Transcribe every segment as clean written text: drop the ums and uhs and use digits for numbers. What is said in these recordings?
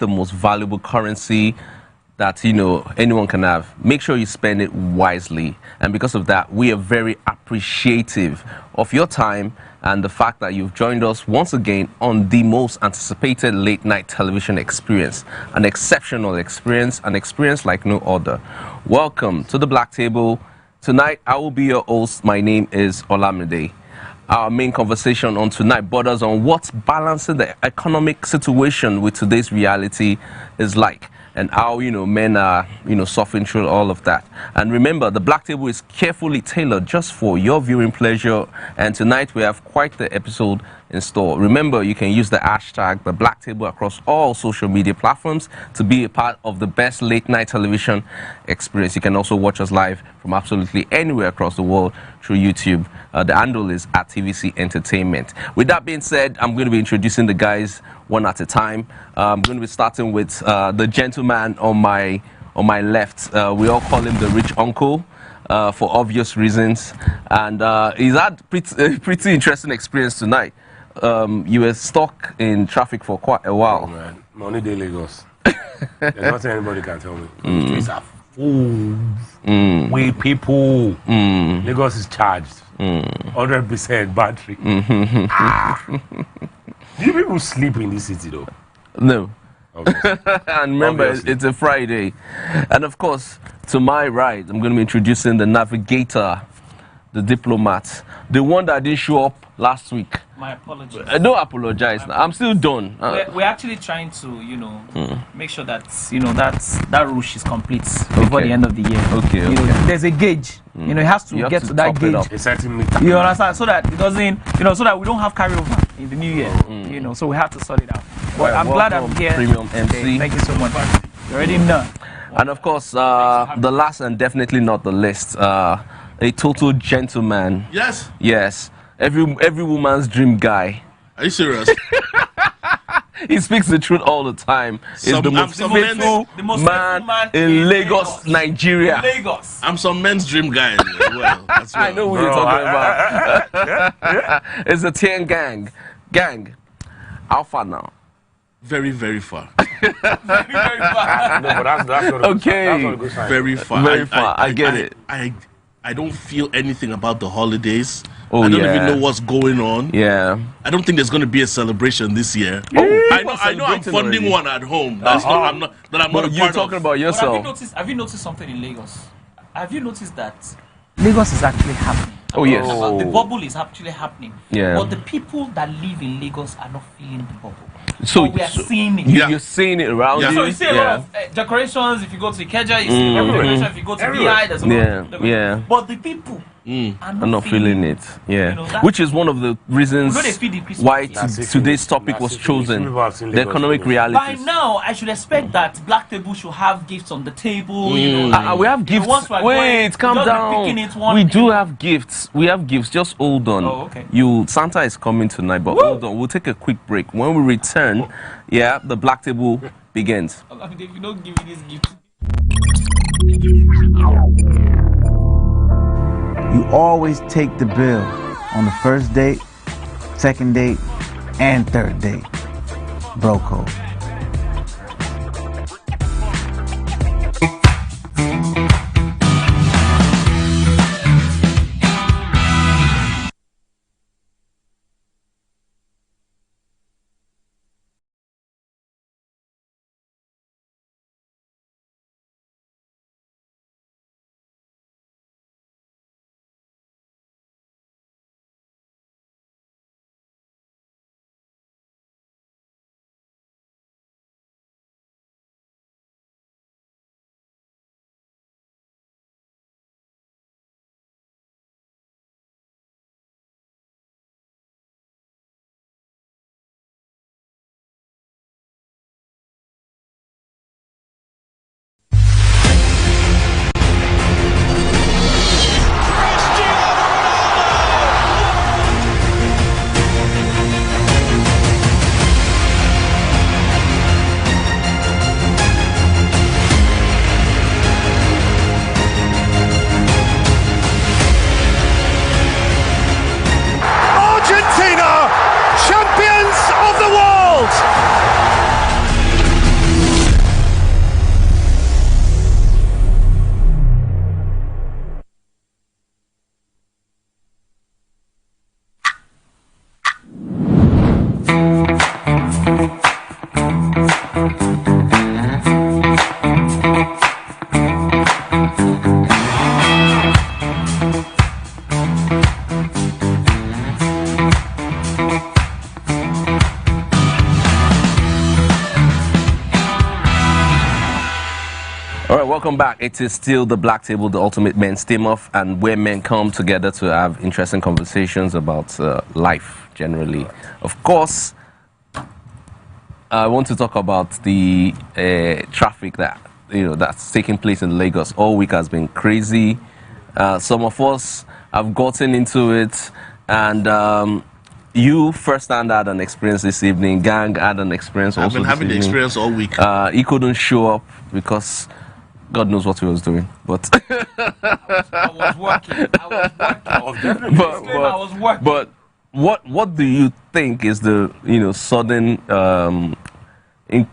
the most valuable currency that anyone can have. Make sure you spend it wisely, and because of that, we are very appreciative of your time and the fact that you've joined us once again on the most anticipated late night television experience, an exceptional experience, an experience like no other. Welcome to the Black Table. Tonight I will be your host. My name is Olamide. Our main conversation on tonight borders on what balancing the economic situation with today's reality is like, and how men are suffering through all of that. And remember, the Black Table is carefully tailored just for your viewing pleasure, and tonight we have quite the episode in store. Remember, you can use the hashtag the Black Table across all social media platforms to be a part of the best late night television experience. You can also watch us live from absolutely anywhere across the world through YouTube. The handle is at TVC Entertainment. With that being said, I'm going to be introducing the guys one at a time. I'm going to be starting with the gentleman on my left. We all call him the rich uncle for obvious reasons, and he's had pretty interesting experience tonight. You were stuck in traffic for quite a while. Oh, man. Money day Lagos. There's nothing anybody can tell me. The streets are full. We people. Lagos is charged. 100% battery. Do you people sleep in this city though? No. Obviously. And remember, Obviously. it's a Friday. And of course, to my right, I'm going to be introducing the navigator, the diplomat, the one that didn't show up last week. My apologies. Don't apologize. I'm still done. We're actually trying to, make sure that that rush is complete before the end of the year. Okay. There's a gauge. It has to get to that gauge. A certain meter. You understand? So that it doesn't, so that we don't have carryover in the new year. So we have to sort it out. But I'm glad I'm here. Premium MC. Thank you so much. You already know. And of course, the last and definitely not the least, a total gentleman. Yes. Yes. Every woman's dream guy. Are you serious? He speaks the truth all the time. He's the most faithful man in Lagos, Nigeria. Lagos. I'm some men's dream guy as well. I know what you're talking about. It's a 10 gang. Gang. How far now? Very, very far. Very, very far. No, but that's not Okay. That's not a good sign. Very far. Very far. I get it. I don't feel anything about the holidays. Oh, I don't yeah. even know what's going on. Yeah. I don't think there's going to be a celebration this year. Oh, I know I'm funding one at home. That's not, I'm not But a you're part talking of. about But yourself. have you noticed something in Lagos? Have you noticed that Lagos is actually happening? Oh, yes. The bubble is actually happening. Yeah. But the people that live in Lagos are not feeling the bubble. So we are seeing it. Yeah. You're seeing it around Yeah. you. So you see a lot of decorations. If you go to Ikeja, you see a lot of decorations. If you go to BI, there's a lot of decorations. Yeah. But the people are I'm not feeling it. Yeah. that- Which is one of the reasons You know they feed the Christmas why tree. today's topic was chosen. The economic By realities. now, I should expect that Black Table should have gifts on the table. We have gifts. once we're Wait, going, calm just be picking down. it one, We do have gifts. We have gifts. Just hold on. Oh, okay. Santa is coming tonight, but hold on. We'll take a quick break. When we return, the Black Table begins. If you don't give me this gift. You always take the bill on the first date, second date, and third date. Bro code. All right, welcome back. It is still the Black Table, the ultimate men's team-off, and where men come together to have interesting conversations about life generally. Of course, I want to talk about the traffic that's taking place in Lagos. All week has been crazy. Some of us have gotten into it, and you firsthand had an experience this evening. Gang had an experience also. I've been having the this evening. experience all week. He couldn't show up because God knows what he was doing, but I was working. But what do you think is the sudden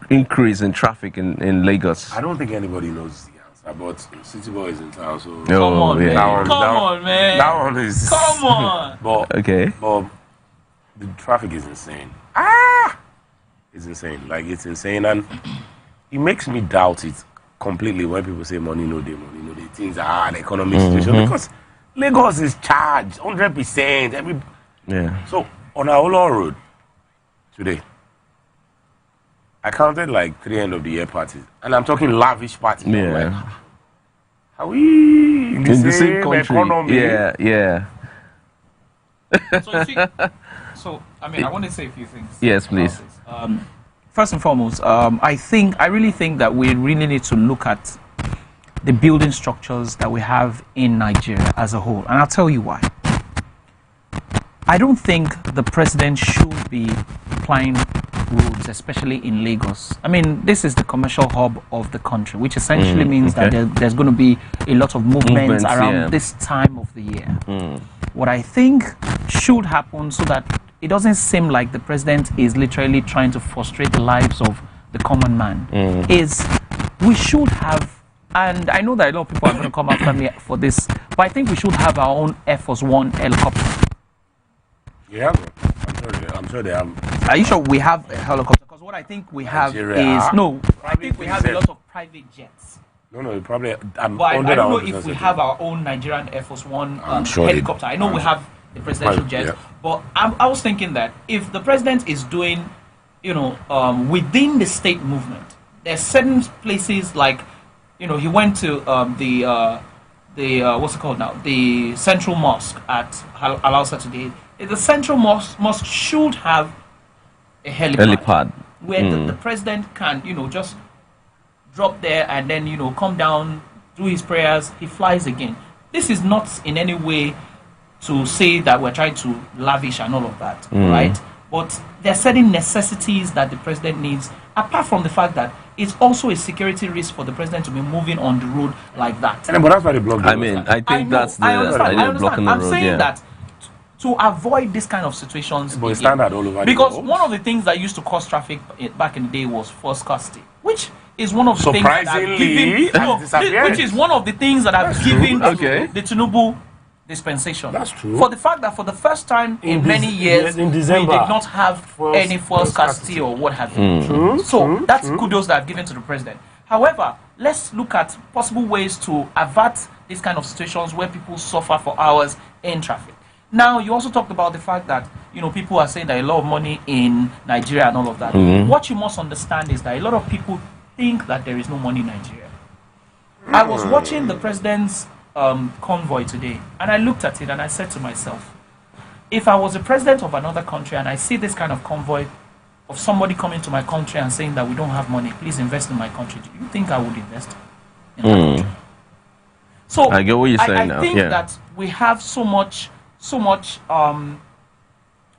increase in traffic in Lagos? I don't think anybody knows the answer, but City Boy is in town, so Come on, man. That one is Come on. But Okay. But the traffic is insane. It's insane. Like, it's insane, and it makes me doubt it completely when people say money no day, things are the economic situation, because Lagos is charged 100%. So on our road today, I counted like 3 end of the year parties, and I'm talking lavish parties. Yeah. I'm like, are we in the same country? Economy? Yeah. So I mean, I want to say a few things. Yes, please. First and foremost, I really think that we really need to look at the building structures that we have in Nigeria as a whole, and I'll tell you why. I don't think the president should be applying roads, especially in Lagos. I mean, this is the commercial hub of the country, which essentially means that there's going to be a lot of movements around this time of the year. What I think should happen, so that it doesn't seem like the president is literally trying to frustrate the lives of the common man, is we should have, and I know that a lot of people are going to come after me for this, but I think we should have our own Air Force One helicopter. Yeah, I'm sure they have. Are you sure we have a helicopter? Because what I think we have I think we have a lot of private jets. No, probably. But I don't know if we have our own Nigerian Air Force One helicopter. I know we have the presidential jet, but I was thinking that if the president is doing, within the state movement, there's certain places like, he went to the what's it called now? The Central Mosque at Alausa today. The Central Mosque should have a helipad. Where the president can, just drop there and then, come down, do his prayers, he flies again. This is not in any way to say that we're trying to lavish and all of that, right? But there are certain necessities that the president needs, apart from the fact that it's also a security risk for the president to be moving on the road like that. But that's why they blocked the road. I mean, I think that's the idea of blocking the road. I'm saying that to avoid this kind of situations, but it's standard all over because the world. one of the things that used to cause traffic back in the day was false custody, which is one of the things that have given, which is one of the things that have given the Tinubu dispensation. That's true. For the fact that for the first time in many years, in December, we did not have any false custody or what have you. So that's kudos that I've given to the president. However, let's look at possible ways to avert these kind of situations where people suffer for hours in traffic. Now, you also talked about the fact that, people are saying that a lot of money in Nigeria and all of that. What you must understand is that a lot of people think that there is no money in Nigeria. I was watching the president's convoy today, and I looked at it and I said to myself, if I was the president of another country and I see this kind of convoy of somebody coming to my country and saying that we don't have money, please invest in my country, do you think I would invest in that country? So I get what you're saying I think that we have so much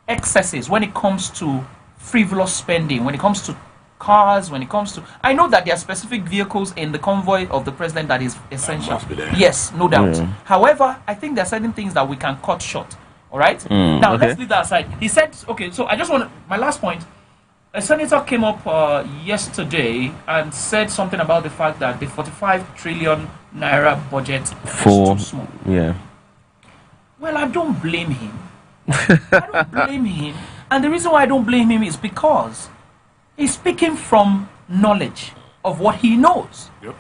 excesses when it comes to frivolous spending, when it comes to cars, when it comes to... I know that there are specific vehicles in the convoy of the president that is essential. Must be there. Yes, no doubt. However, I think there are certain things that we can cut short. All right? Now, let's leave that aside. He said, okay, so I just want... My last point. A senator came up yesterday and said something about the fact that the 45 trillion naira budget is too small. Yeah. Well, I don't blame him. I don't blame him. And the reason why I don't blame him is because he's speaking from knowledge of what he knows. Yep.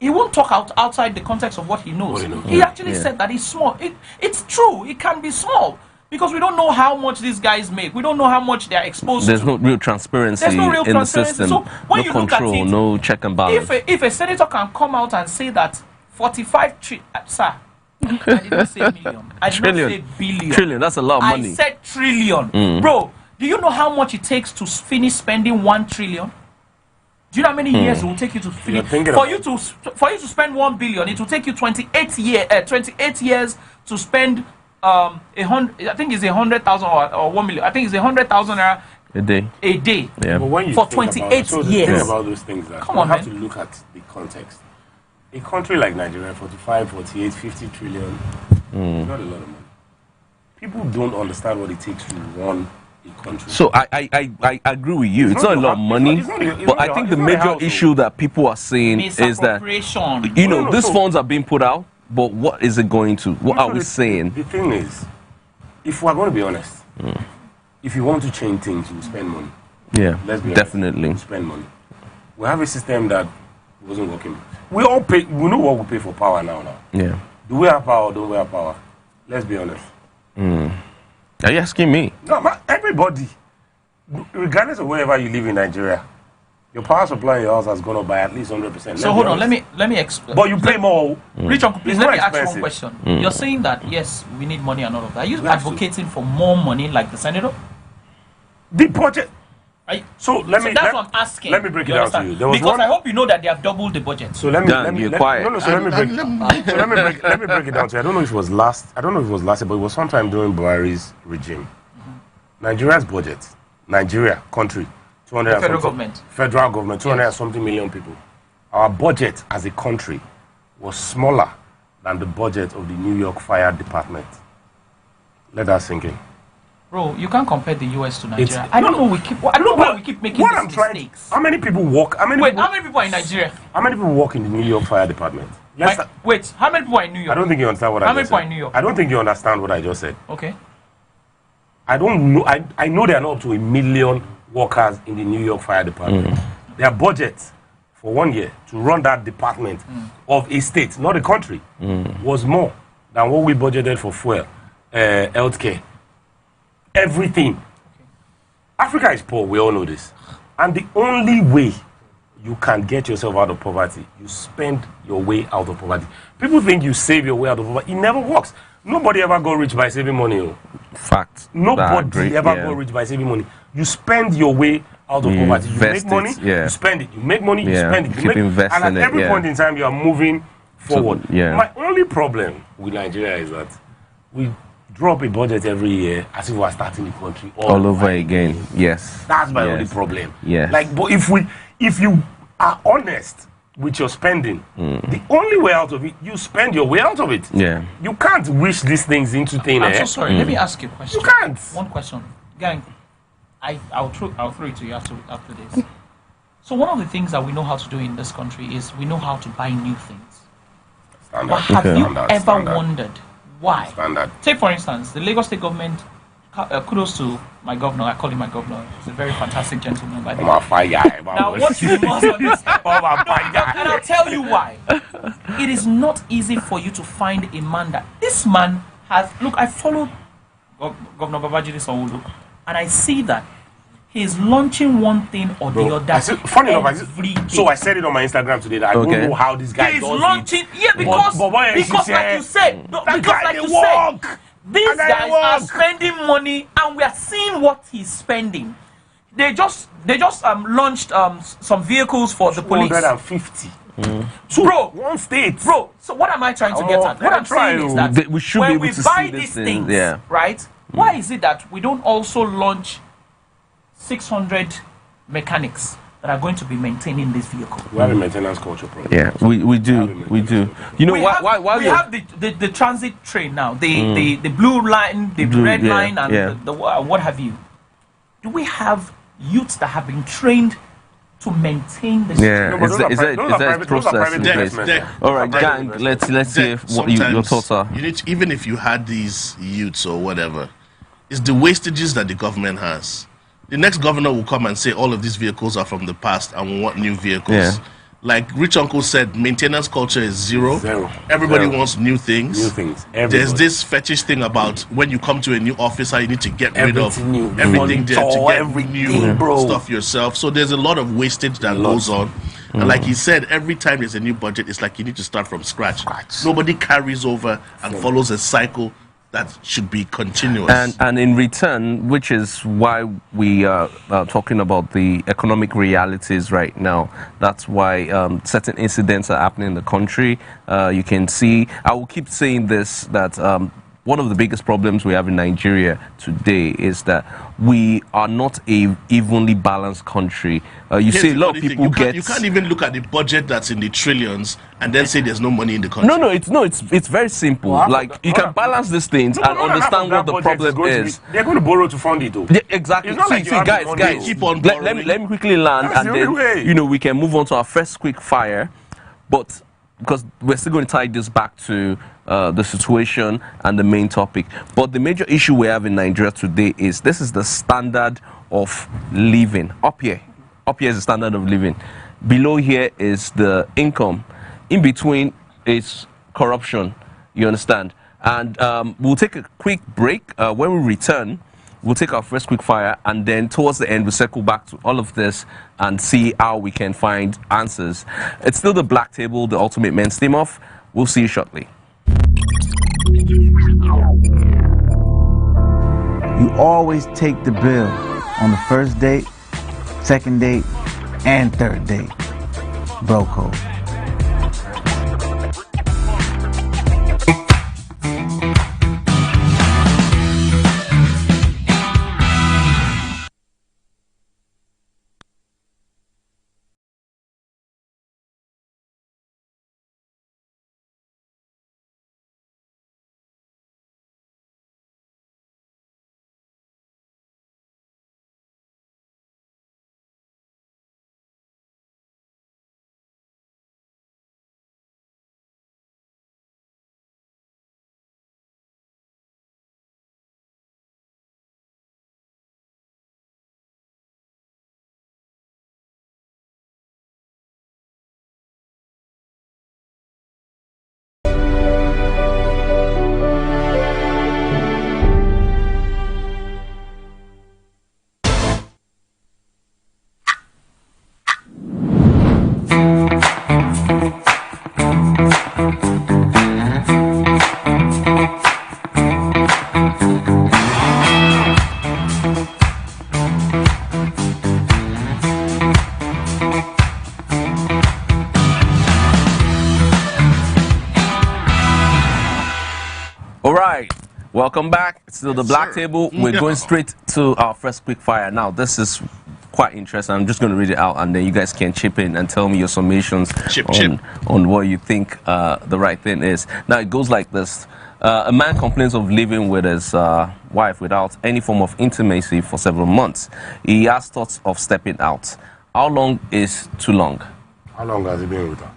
He won't talk outside the context of what he knows. He actually said that it's small. It's true. It can be small. Because we don't know how much these guys make. We don't know how much they are exposed There's to. no real transparency in the system. So when no you control, look at it, no check and balance. If a senator can come out and say that 45 sir, I didn't say million. I did not say billion. Trillion, that's a lot of money. I said trillion. Bro, do you know how much it takes to finish spending 1 trillion? Do you know how many years it will take you to finish? For you to spend 1 billion, it will take you 28 years to spend I think it's 100,000 or 1 million. I think it's 100,000 naira a day. Yeah. But when you for 28 years. Think about those things, that you have to look at the context. A country like Nigeria, 45, 48, 50 trillion, is not a lot of money. People don't understand what it takes to run a country. So I agree with you. It's not a lot of money, but I think the major issue that people are saying is that, you know, these funds are being put out, but what is it going to? What are we saying? The thing is, if we're going to be honest, if you want to change things, you spend money. Yeah, let's be definitely. Honest, spend money. We have a system that wasn't working. We all pay. We know what we pay for power now. Yeah. Do we have power or don't we have power? Let's be honest. Are you asking me? No, everybody, regardless of wherever you live in Nigeria, your power supply in your house has gone up by at least 100%. So hold on, let me explain. But you pay more. Rich Uncle, please let me ask one question. You're saying that yes, we need money and all of that. Are you advocating for more money like the senator? The budget. That's what I'm asking. Let me break it down to you. Because I hope you know that they have doubled the budget. So let me break it down to you. I don't know if it was last year, but it was sometime during Buhari's regime. Nigeria's budget, country, 200 federal government, 200 and something million people. Our budget as a country was smaller than the budget of the New York Fire Department. Let that sink in. Bro, you can't compare the US to Nigeria. I don't know why we keep making these mistakes. How many people work? How many people are in Nigeria? How many people work in the New York Fire Department? Wait, how many people are in New York? I don't think you understand what I just said. How many people are in New York? I don't think you understand what I just said. Okay. I don't know. I know there are not up to 1 million workers in the New York Fire Department. Their budget for 1 year to run that department of a state, not a country, was more than what we budgeted for fuel, healthcare, everything. Okay. Africa is poor, we all know this. And the only way you can get yourself out of poverty, you spend your way out of poverty. People think you save your way out of poverty. It never works. Nobody ever got rich by saving money. Fact. Nobody ever got rich by saving money. You spend your way out of poverty. You make money, you spend it. You make money, you spend it. And at every point in time, you are moving forward. So, my only problem with Nigeria is that we drop a budget every year as if we are starting the country all over again. Yes. That's my only problem. Yes. But if you are honest with your spending, the only way out of it, you spend your way out of it. Yeah. You can't wish these things into thin air. I'm so sorry. Let me ask you a question. You can't. One question. Gang, I'll throw it to you after this. So one of the things that we know how to do in this country is we know how to buy new things. Standard. But have you ever wondered why? Standard. Take for instance, the Lagos State government, kudos to my governor, I call him my governor, he's a very fantastic gentleman by the way. Now what you must understand, and I'll tell you why. It is not easy for you to find a man that, this man has, look, I follow Governor Babajide Sanwo-Olu, and I see that he's launching one thing or the other. Funny enough, so I said it on my Instagram today that I don't know how this guy does launching, because like you said, these guys are spending money, and we are seeing what he's spending. They just launched some vehicles for the police. 250. Bro, one state. Bro, so what am I trying to get at? What I'm saying is that we should when be able to buy see these things, things, right? Why is it that we don't also launch 600 mechanics that are going to be maintaining this vehicle? We have a maintenance culture problem. Yeah, we do. You know why we have the transit train now, the blue line, the red line, and the what have you. Do we have youths that have been trained to maintain the system? Yeah, is that process in place? All right, gang, let's hear what your thoughts are. You need to, even if you had these youths or whatever, it's the wastages that the government has. the next governor will come and say all of these vehicles are from the past and we want new vehicles. Yeah. Like Rich Uncle said, maintenance culture is zero. Everybody wants new things. New things. There's this fetish thing about when you come to a new office, how you need to get rid of everything there to get new stuff yourself. So there's a lot of wastage that goes on. And like he said, every time there's a new budget, it's like you need to start from scratch. Nobody carries over and follows a cycle that should be continuous. And in return, which is why we are talking about the economic realities right now. That's why certain incidents are happening in the country. You can see, I will keep saying this, that one of the biggest problems we have in Nigeria today is that we are not a evenly balanced country. You see a lot of people you can't even look at the budget that's in the trillions and then say there's no money in the country. It's very simple. Like you can balance these things and understand what the problem is. They're going to borrow to fund it, though. Yeah, exactly. It's not like guys, keep on let me quickly land, and then we can move on to our first quick fire. But because we're still going to tie this back to the situation and the main topic. But the major issue we have in Nigeria today is this is the standard of living. Up here is the standard of living. Below here is the income. In between is corruption. You understand? And we'll take a quick break. When we return, we'll take our first quick fire, and then towards the end, we'll circle back to all of this and see how we can find answers. It's still the Black Table, the ultimate men's team-off. We'll see you shortly. You always take the bill on the first date, second date, and third date. Bro code. Welcome back. It's still the Black Table. We're going straight to our first quick fire. Now, this is quite interesting. I'm just going to read it out, and then you guys can chip in and tell me your summations on what you think the right thing is. Now, it goes like this. A man complains of living with his wife without any form of intimacy for several months. He has thoughts of stepping out. How long is too long? How long has he been with her?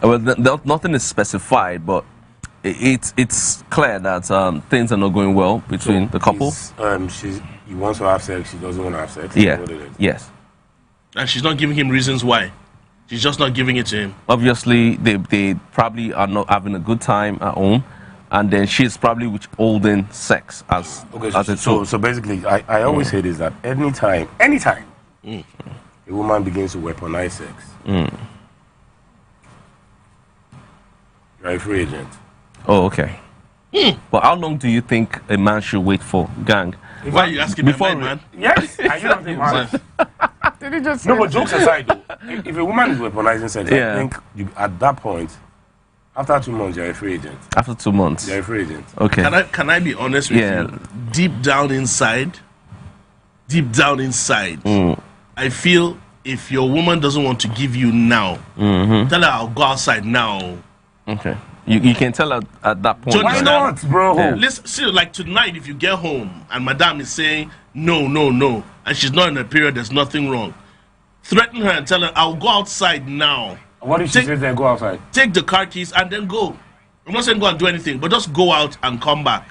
Well, nothing is specified, but it's clear that things are not going well between the couple. He wants to have sex, she doesn't want to have sex. Yeah. Yes. And she's not giving him reasons why. She's just not giving it to him. Obviously, they probably are not having a good time at home, and then she's probably withholding sex as a tool. So basically, I always say this, that anytime a woman begins to weaponize sex, you're a free agent. Oh, okay. But how long do you think a man should wait for, gang? Why are you asking me, man? Yes, I do not think No, but jokes aside, though, if a woman is weaponizing sex, I think at that point, after 2 months, you're a free agent. After 2 months? You're a free agent. Okay. Can I be honest with you? Deep down inside, I feel if your woman doesn't want to give you now, tell her I'll go outside now. Okay. You can tell her at that point. Why not, bro? Yeah. Listen, see, like tonight, if you get home and madame is saying no, and she's not in a period, there's nothing wrong. Threaten her and tell her, I'll go outside now. What if she says then go outside? Take the car keys and then go. I'm not saying go and do anything, but just go out and come back.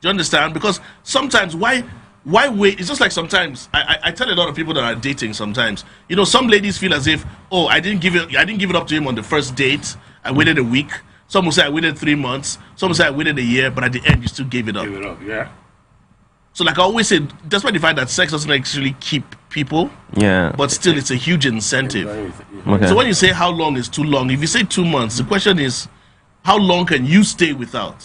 Do you understand? Because sometimes why why wait? It's just like sometimes I tell a lot of people that are dating. Sometimes some ladies feel as if, oh, I didn't give it up to him on the first date. I waited a week. Some will say I waited 3 months. Some will say I waited a year. But at the end, you still gave it up. Give it up, yeah. So like I always say, despite the fact that sex doesn't actually keep people, but still it's a huge incentive. Okay. So when you say how long is too long, if you say 2 months, the question is, how long can you stay without?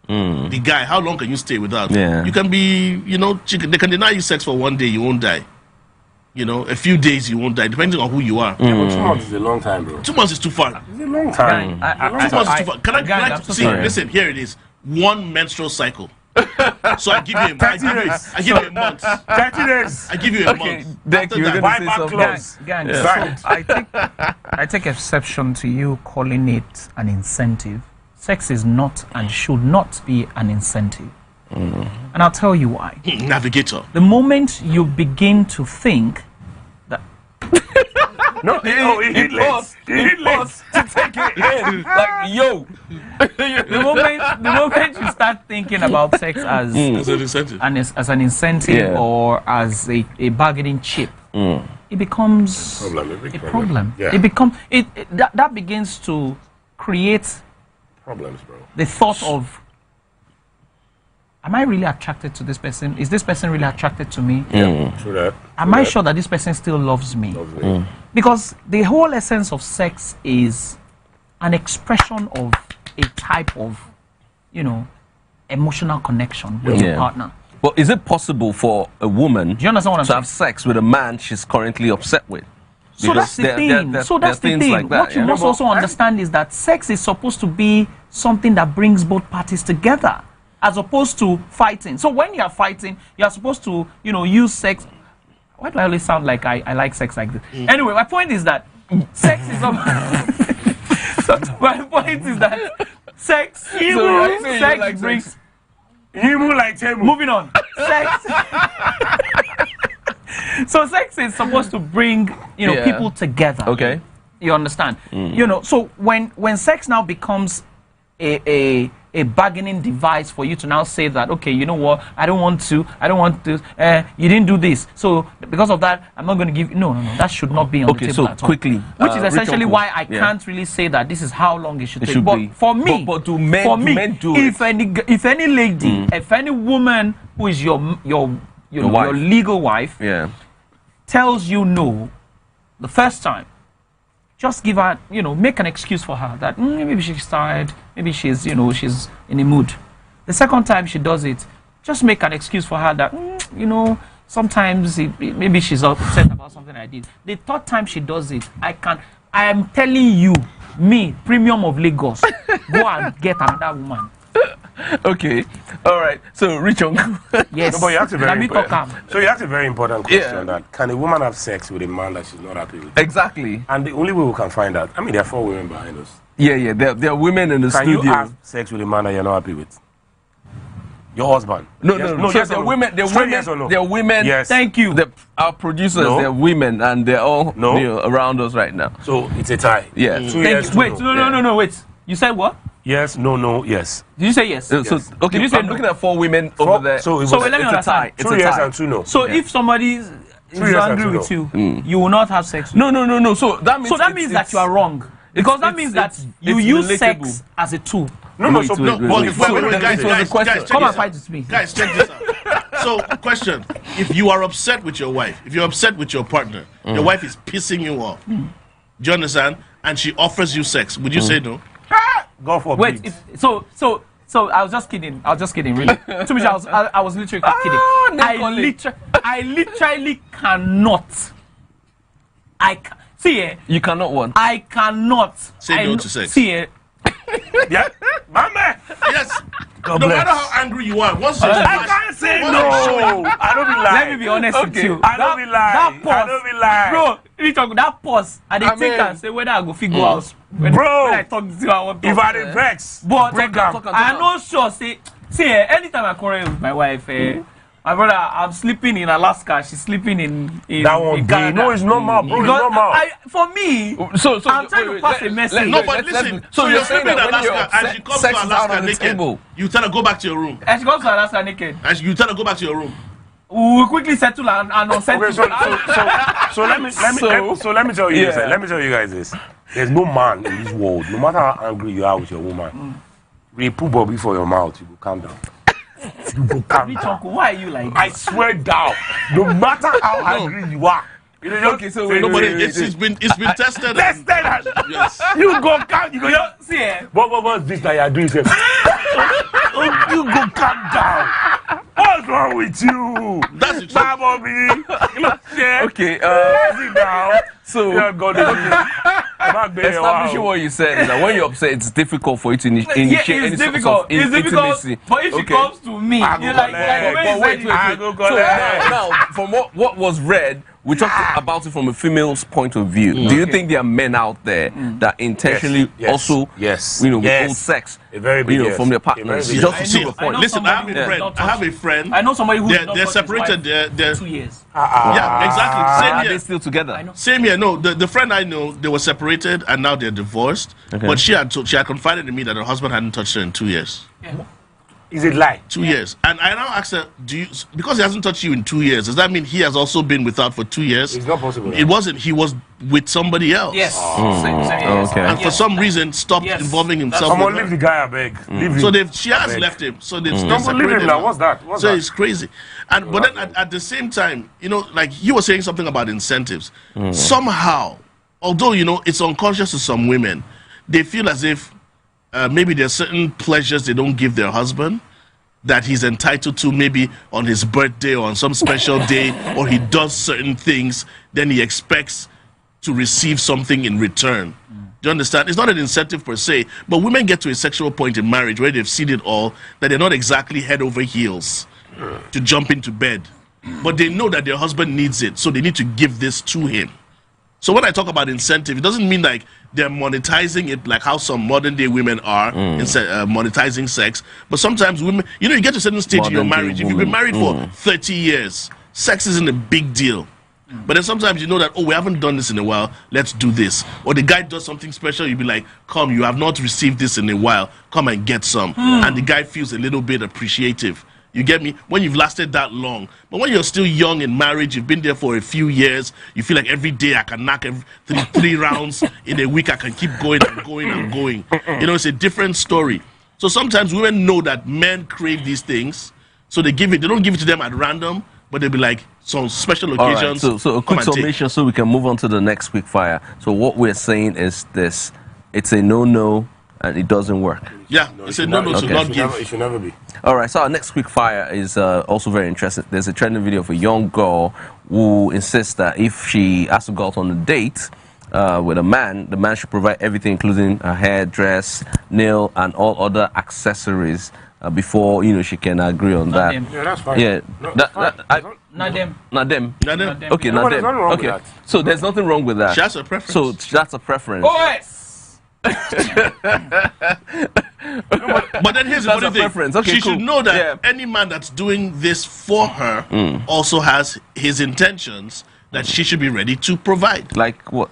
The guy, how long can you stay without? Yeah. You can be, they can deny you sex for 1 day, you won't die. A few days you won't die, depending on who you are. Yeah, but 2 months is a long time, bro. 2 months is too far. It's a long time. 2 months is too far. Can I see? Listen, here it is. 1 menstrual cycle. So I give you a month. 30 days. I give you a month. 30 days. I give you a month. Thank you. Buy back clothes. Gang, so I take exception to you calling it an incentive. Sex is not and should not be an incentive. And I'll tell you why. Navigator. The moment you begin to think that No, he paused to take it in. Like, yo. the moment you start thinking about sex as an incentive, as an incentive or as a bargaining chip, it becomes a problem. Yeah. That begins to create Problems, bro. the thought of, am I really attracted to this person? Is this person really attracted to me? True that. Am I sure that this person still loves me? Because the whole essence of sex is an expression of a type of, emotional connection with your partner. But is it possible for a woman Do you understand what I'm to have sex with a man she's currently upset with? So that's the thing. That's the thing. Like that, what you must also understand is that sex is supposed to be something that brings both parties together, as opposed to fighting. So when you are fighting, you are supposed to, use sex. Why do I always sound like I like sex like this? Anyway, my point is that sex is my point is that sex brings. Moving on. Sex. So sex is supposed to bring, people together. Okay. You understand? So when sex now becomes a bargaining device for you to now say that, okay, you know what, I don't want to, you didn't do this, so because of that, I'm not going to give. No, that should not be on the table so at all. quickly, which is essentially why I can't really say that this is how long it should take. But be. for me, but do men do if any lady, if any woman who is your legal wife, tells you no the first time, just give her, make an excuse for her that maybe she's tired, maybe she's in a mood. The second time she does it, just make an excuse for her that, sometimes maybe she's upset about something I did. The third time she does it, I am telling you, me, Premium of Lagos, go and get another woman. Okay, all right. So, Rich Uncle. Yes. No, but you asked a very important question. That can a woman have sex with a man that she's not happy with? Exactly. And the only way we can find out, there are 4 women behind us. Yeah. There are women in the studio. Can you have sex with a man that you're not happy with? Your husband? No. Yes, Yes, they're women. They're women. Yes. Thank you. Our producers, they're women, and they're all around us right now. So it's a tie. Yeah. 2 years. Wait. No. Wait. You said what? Yes. No. Yes. Did you say yes? So okay, Did you say I'm no? looking at 4 women over there. So let me it's a tie. understand. It's 2 a years tie. and 2 no. So if somebody is angry with you, you will not have sex with No. So that means that you are wrong. Because that means that you use sex as a tool. No. Guys, Come and fight with me. Guys, check this out. So, question: if you are upset with your wife, if you're upset with your partner, your wife is pissing you off. Do you understand? And she offers you sex, would you say no? Go for Wait. So I was just kidding. Really. To me, I was literally kidding. I literally cannot. You cannot want. I cannot say no to sex. See, Yeah, my man. Yes. God No bless. matter how angry you are, once you I can't say no. I don't be lying. let me be honest with you. I don't be lying. That pause, I don't be lying. bro. You talk that pause. I didn't think and say whether I go figure out. When I talk to you, I want to. If I did vex, But break I'm not sure. See, anytime I quarrel with my wife, my brother, I'm sleeping in Alaska. She's sleeping in that one in day. Canada. No, it's normal, bro. It's Because normal. for me, So I'm trying to pass a message. No, but listen. So you're sleeping in Alaska, and she comes to Alaska naked. You tell her go back to your room. And she goes to Alaska naked. And you tell her go back to your room. We'll quickly settle and unsettle. Okay, so let me tell you this. Let me tell you guys this. There's no man in this world, no matter how angry you are with your woman, we put Bobby for your mouth, you will calm down. You will calm down. Why are you like I swear down. No matter how angry you are. Okay, so nobody. It's been tested. Yes. You go calm. You go. See, What's this that you are doing? You go calm down. What's wrong with you? That's the truth. Bobby. Okay. Sit down. So establishing what you said is that when you're upset, it's difficult for you to initiate any sort of intimacy. But if she comes to me, you're like wait. So now, from what was read, we talked about it from a female's point of view. Do you think there are men out there that intentionally also, withhold sex, from their partners? Listen, I have a friend. I know somebody who's they're separated. They're 2 years. Yeah, exactly. Same Are here. they still together? Same here. No, the friend I know, they were separated and now they're divorced. Okay. But she had confided in me that her husband hadn't touched her in 2 years. Yeah. Is it lie? 2 years. And I now asked her, because he hasn't touched you in 2 years, does that mean he has also been without for 2 years? It's not possible. It wasn't. He was with somebody else. Yes. Okay. And for some reason stopped involving himself. Someone leave the guy, I beg. So she has left him. So they've leave him now. What's that? It's crazy. And but then at the same time, like you were saying something about incentives. Somehow, although it's unconscious to some women, they feel as if maybe there's certain pleasures they don't give their husband that he's entitled to, maybe on his birthday or on some special day, or he does certain things, then he expects to receive something in return. Do you understand? It's not an incentive per se, but women get to a sexual point in marriage where they've seen it all, that they're not exactly head over heels to jump into bed. But they know that their husband needs it, so they need to give this to him. So when I talk about incentive, it doesn't mean like they're monetizing it like how some modern day women are monetizing sex. But sometimes women, you get to a certain stage in your marriage. If you've been married for 30 years, sex isn't a big deal. But then sometimes you know that, we haven't done this in a while, let's do this. Or the guy does something special, you'll be like, come, you have not received this in a while, come and get some. And the guy feels a little bit appreciative. You get me? When you've lasted that long. But when you're still young in marriage, you've been there for a few years, you feel like every day I can knock three rounds in a week, I can keep going and going and going. It's a different story. So sometimes women know that men crave these things, so they don't give it to them at random, but they'll be like, some special occasions. Right, so a quick summation so we can move on to the next quick fire. So what we're saying is this: it's a no-no and it doesn't work. Yeah, it's a no-no to not give. It should never be. All right, so our next quick fire is also very interesting. There's a trending video of a young girl who insists that if she has to go out on a date with a man, the man should provide everything, including her hair, dress, nail, and all other accessories before she can agree on that. Yeah, that's fine. Yeah, Not them. Okay, not them. Okay, so there's nothing wrong with that. She has a preference. So that's a preference. But then here's the funny thing. Okay, she should know that any man that's doing this for her also has his intentions that she should be ready to provide. Like what?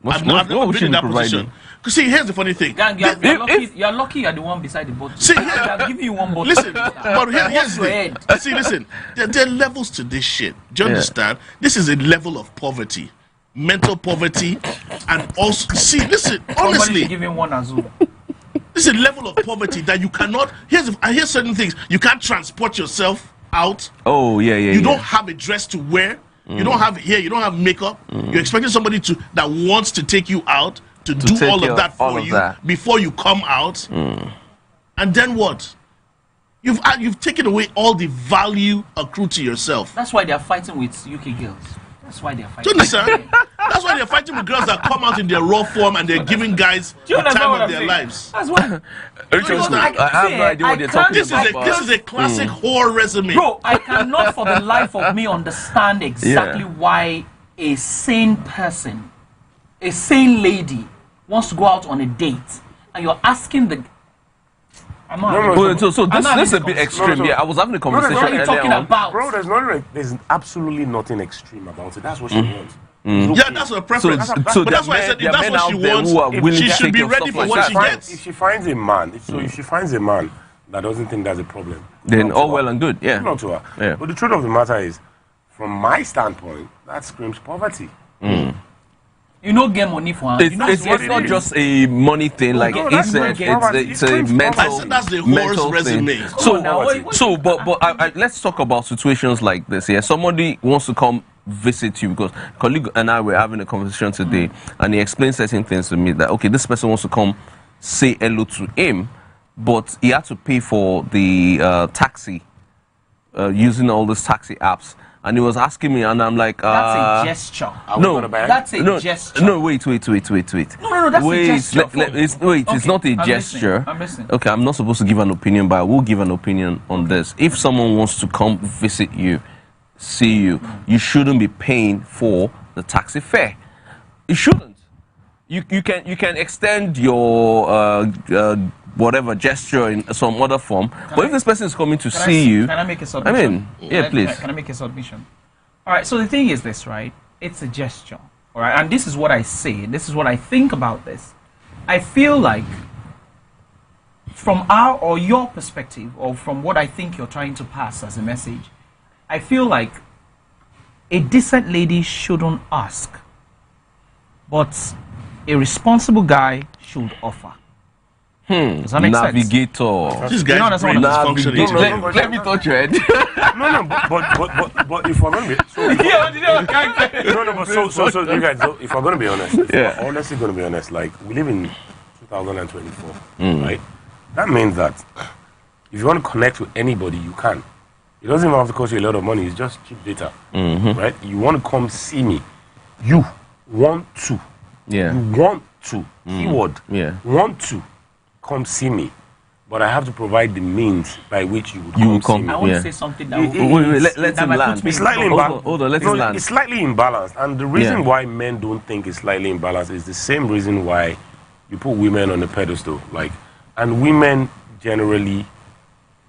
I've never been in that position. Because see, here's the funny thing. Gang, you're lucky you're the one beside the boat. See, I'll give you one boat. Listen, but here's the thing. See, listen, there are levels to this shit. Do you understand? This is a level of poverty. Mental poverty, and also listen, honestly, give him one as well. This is a level of poverty that you cannot. Here's certain things you can't transport yourself out. You don't have a dress to wear. You don't have hair. You don't have makeup. You're expecting somebody that wants to take you out to do all of that for you before you come out. And then what? You've taken away all the value accrued to yourself. That's why they are fighting with UK girls. That's why they're fighting. Do you understand? That's why they're fighting with girls that come out in their raw form and they're giving guys the time of their lives. That's why. I have no idea what they're talking about. This is a classic whore resume. Bro, I cannot for the life of me understand exactly why a sane person, a sane lady, wants to go out on a date and you're asking the... So this is a bit extreme. I was having a conversation earlier on. Bro, there's absolutely nothing extreme about it. That's what she wants. Yeah, that's her preference. So but that's why I said if that's what she wants, she should be ready for what she gets. If she finds a man, that doesn't think that's a problem, then all well and good. Yeah. Not to her. Yeah. But the truth of the matter is, from my standpoint, that screams poverty. You know, get money for her. It's not just a money thing, like he said. It's a mental. I said that's the horse resume. But let's talk about situations like this. Yeah, somebody wants to come visit you because colleague and I were having a conversation today, and he explained certain things to me that okay, this person wants to come say hello to him, but he had to pay for the taxi using all these taxi apps. And he was asking me, and I'm like, that's a gesture. That's a gesture. No, wait. No, that's a gesture. It's not a gesture. I'm listening. Okay, I'm not supposed to give an opinion, but I will give an opinion on this. If someone wants to come visit you, see you, you shouldn't be paying for the taxi fare. You shouldn't. You can extend your whatever gesture in some other form. But if this person is coming to see you, can I make a submission? Please. Can I make a submission? All right. So the thing is this, right? It's a gesture. All right. And this is what I say. This is what I think about this. I feel like, from our or your perspective, or from what I think you're trying to pass as a message, I feel like a decent lady shouldn't ask, but a responsible guy should offer. Does that make Navigator. sense? This guy's brain is functioning. Let me touch your head. No, but if we're going to be... So you guys, if we're going to be honest, we're honestly going to be honest, like, we live in 2024, right? That means that if you want to connect with anybody, you can. It doesn't even have to cost you a lot of money. It's just cheap data, right? You want to come see me. You want to. Yeah. You want to. Keyword. Yeah. Want to come see me. But I have to provide the means by which you would come see me. I want to say something that let him land. It's slightly imbalanced. Hold on, let him land. It's slightly imbalanced. And the reason why men don't think it's slightly imbalanced is the same reason why you put women on a pedestal. Like, and women generally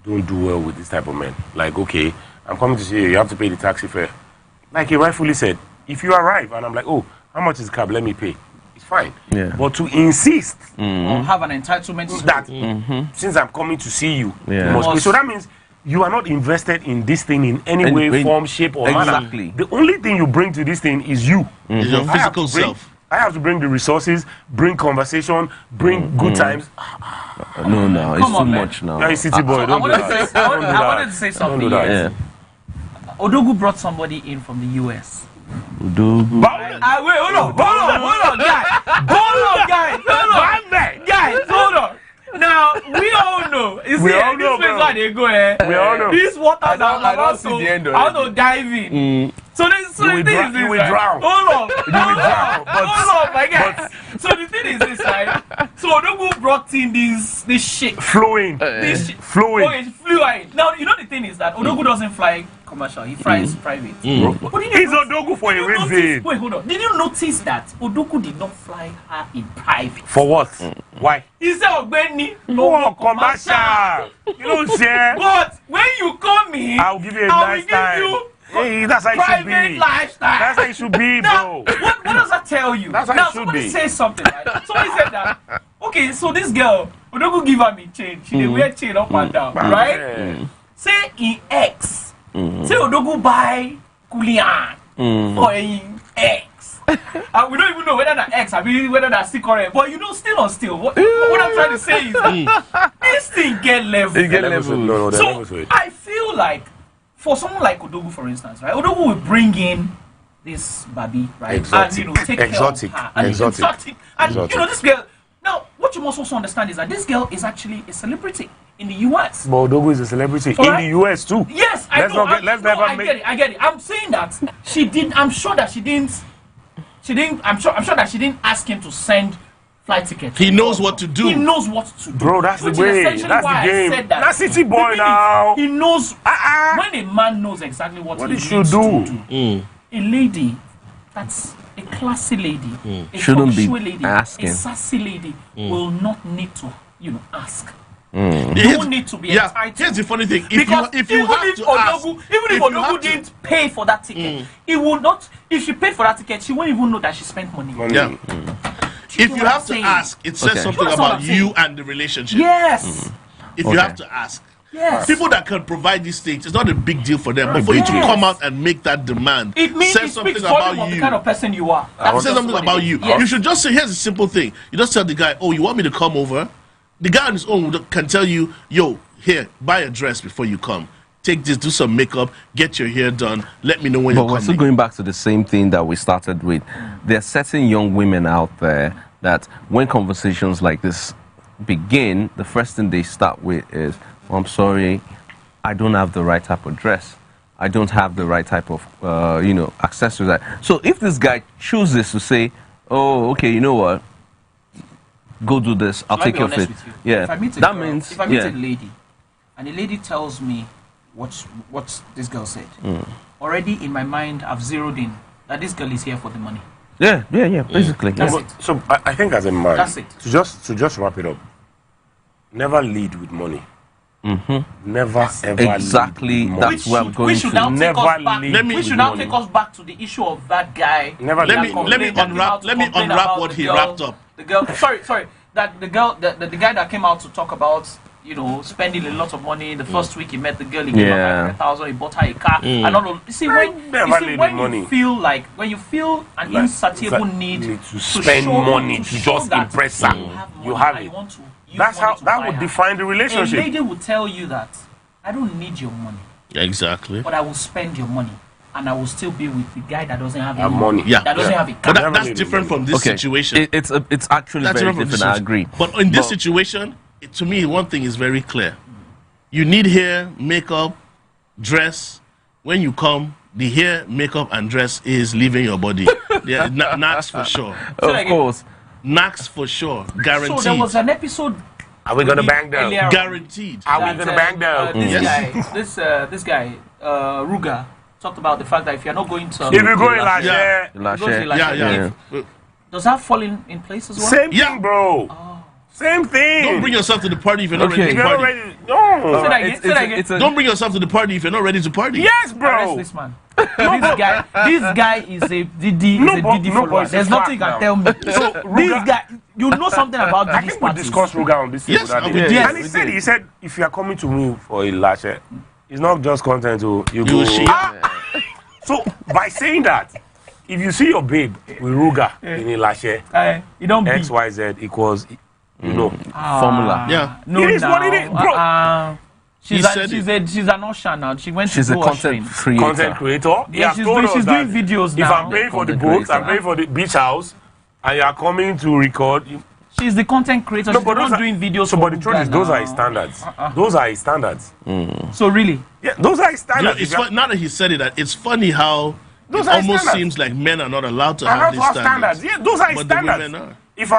don't do well with this type of men. Like, okay, I'm coming to see you, you have to pay the taxi fare. Like he rightfully said, if you arrive and I'm like, oh, how much is the cab? Let me pay. It's fine. Yeah. But to insist or have an entitlement to that since I'm coming to see you, you must pay. So that means you are not invested in this thing in any way, form, shape, or manner. The only thing you bring to this thing is you. Is your physical self. I have to bring the resources, bring conversation, bring good times. No, it's too much now. You're a city boy, don't do that. I wanted to say something. Odogu brought somebody in from the US. Odogu. Wait, hold on, guys, hold on. Now we all know. This place where they go. We all know. These waters are about to dive in. So the thing is this. You will drown. Hold on, my guy. So the thing is this, right? So Odogu brought in this shit. Flowing. Flowing. Okay, it's fluid. Now, you know the thing is that Odogu doesn't fly commercial. He flies private. But He's Odogu for a reason. Wait, hold on. Did you notice that Odogu did not fly her in private? For what? Why? He said, Ogbeni, no commercial. You don't share. But when you come in, I'll give you a nice time. Hey, that's how it should be. Private lifestyle. That's how it should be, now, bro. What does that tell you? That's how now, it should somebody be. said something, right? Somebody said that, okay, so this girl, Odogu give her me chain. She dey wear chain up and down, right? Yeah. Say in X. Say Odogu buy Kulian for in X. And we don't even know whether that X, whether that's still correct. But you know, still on still. What I'm trying to say is that this thing get level. It get level. No, so I feel like, for someone like Odogu, for instance, right? Odogu will bring in this baby, right? Exotic. And take care of her. And exotic. And you know, this girl. Now, what you must also understand is that this girl is actually a celebrity in the US. But Odogu is a celebrity in the US too. Yes, I know. I get it. I'm saying that she did. I'm sure that she didn't. I'm sure that she didn't ask him to send flight tickets. He knows what to do. He knows what to do. Bro, that's the way. That's the game. That's city boy now. He knows. When a man knows exactly what he should do. A lady that's a classy lady, a shouldn't be lady, asking. a sassy lady will not need to, ask. You don't need to be entitled. Here's the funny thing. Because if Odogu didn't pay for that ticket, it would not. If she paid for that ticket, she won't even know that she spent money. Yeah. If you have to ask, it says something about you and the relationship. Yes. if you have to ask. Yes. People that can provide these things, it's not a big deal for them. But for you to come out and make that demand, it means says something about you. The kind of person you are. Says something about you. Yes. You should just say, here's a simple thing. You just tell the guy, oh, you want me to come over? The guy on his own can tell you, yo, here, buy a dress before you come. Take this, do some makeup, get your hair done. Let me know when you're coming. But we're still going back to the same thing that we started with. There are certain young women out there that when conversations like this begin, the first thing they start with is, oh, I'm sorry, I don't have the right type of dress. I don't have the right type of, accessories. So if this guy chooses to say, oh, okay, you know what, go do this, I'll take care of it. Yeah, that means if I meet a lady, and a lady tells me what this girl said, already in my mind I've zeroed in that this girl is here for the money. Yeah, basically. That's it. So I think as a man, that's it. To just wrap it up, never lead with money. Never ever exactly. That's where I'm going to. We should now take us back to the issue of that guy. Never. Let me unwrap what he wrapped up. The girl. Sorry. That the girl, the guy that came out to talk about, spending a lot of money. The first week he met the girl, he gave her 500,000, he bought her a car, and all of. You see, when you feel an insatiable need to spend money to just impress her, you have it. That's how that would define the relationship. A lady will tell you that I don't need your money. Exactly. But I will spend your money, and I will still be with the guy that doesn't have any money. Yeah. That doesn't have a car. But that's different from this situation. It's actually very different. I agree. But in this situation, to me, one thing is very clear: you need hair, makeup, dress. When you come, the hair, makeup, and dress is leaving your body. Yeah, knacks for sure. Of course. Knacks for sure, guaranteed. So there was an episode. Are we gonna bang down? Guaranteed. Are we gonna bang down? This guy, Ruga, talked about the fact that if you're not going to, if you go in Lashe, yeah. Does that fall in place as well? Same thing, bro. Same thing. Don't bring yourself to the party if you're not ready to party. No. Say that again. Don't bring yourself to the party if you're not ready to party. Yes, bro. Arrest this man. This guy is a Didi follower. There's nothing you can tell me. So this guy, you know something about Didi's I think we discussed Ruga on this. Yes, and he said, if you are coming to me for a Lashe, it's not just content to you go. So by saying that, if you see your babe with Ruga in a Lashe, you don't XYZ equals, formula. Yeah. No, it is what it is, bro. She's an usher now. She's a content creator. Yeah, she's doing videos now. If I'm paying for the boat, I'm paying for the beach house, and you are coming to record. She's the content creator. She's not doing videos. So, but the truth is, those are his standards. Those are his standards. So really, yeah, those are his standards. It's now that he said it, that it's funny how it almost seems like men are not allowed to have these standards. Yeah, those are his standards. But the women are. If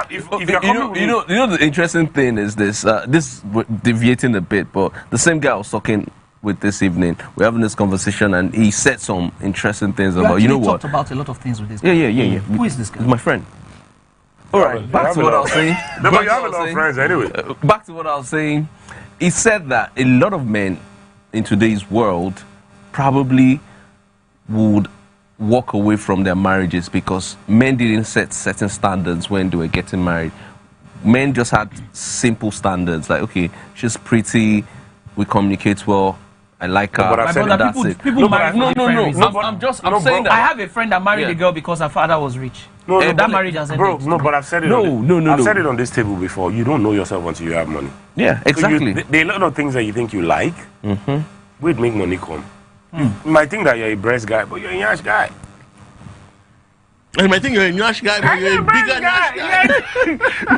you're coming, you know the interesting thing is this. This deviating a bit, but the same guy I was talking with this evening, we're having this conversation, and he said some interesting things about. You know what? Talked about a lot of things with this guy. Yeah. Who is this guy? My friend. All right, back to what I was saying. No, but you have a lot of friends anyway. Back to what I was saying. He said that a lot of men in today's world probably would walk away from their marriages because men didn't set certain standards when they were getting married. Men just had simple standards, like, okay, she's pretty, we communicate well, I like her. No, but I've said that's it. People marry for different reasons. I'm saying that. I have a friend that married a girl because her father was rich. That marriage has ended. No, but I've said it. I've said it on this table before. You don't know yourself until you have money. Yeah, exactly. So there are a lot of things that you think you like. Wait, make money come. You might think that you're a breast guy, but you're a Nyash guy. You might think you're a Nyash guy, but you're a bigger Nyash guy.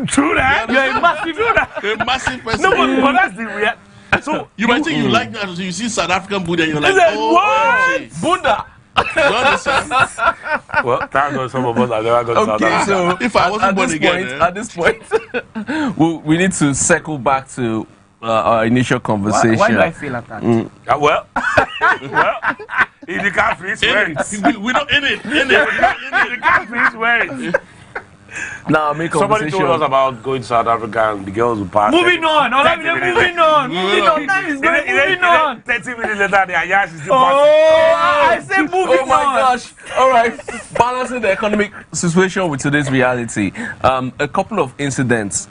True that. You're a massive person. No, but that's the reality. So you might think you like that, so you see South African Buddha and you're like, what? Buddha. You understand? Well, thank God some of us have never gone to South Africa. So if I wasn't born again, at this point, we need to circle back to our initial conversation. Why do I feel like that? Well, if the catfish wears. We don't in it. The catfish wears. Now, make somebody told us about going to South Africa and the girls would pass. Moving on. Moving on. Time is going. Moving on. 30 minutes later, the Ayash is still I say moving on. Oh my gosh. All right. Balancing the economic situation with today's reality. A couple of incidents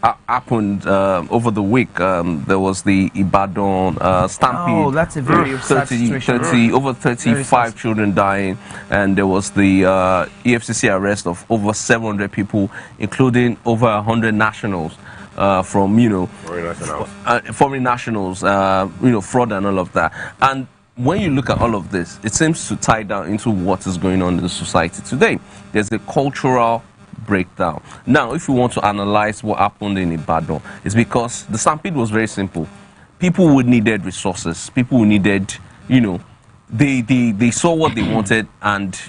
happened over the week. There was the Ibadan stampede. Oh, that's a very sad situation. Over 35 children dying, and there was the EFCC arrest of over 700 people, including over 100 nationals from foreign nationals, fraud and all of that. And when you look at all of this, it seems to tie down into what is going on in the society today. There's a cultural breakdown. Now, if you want to analyze what happened in Ibadan, it's because the stampede was very simple. People who needed resources, people who needed, they saw what they wanted, and